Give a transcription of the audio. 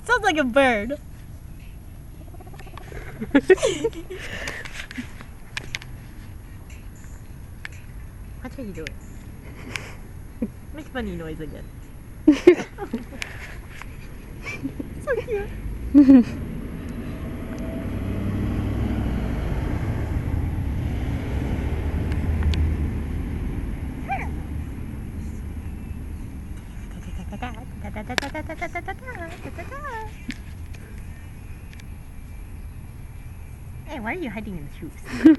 Sounds like a bird. Watch how you do it. Make funny noise again. So cute. Hey, why are you hiding in the shoes?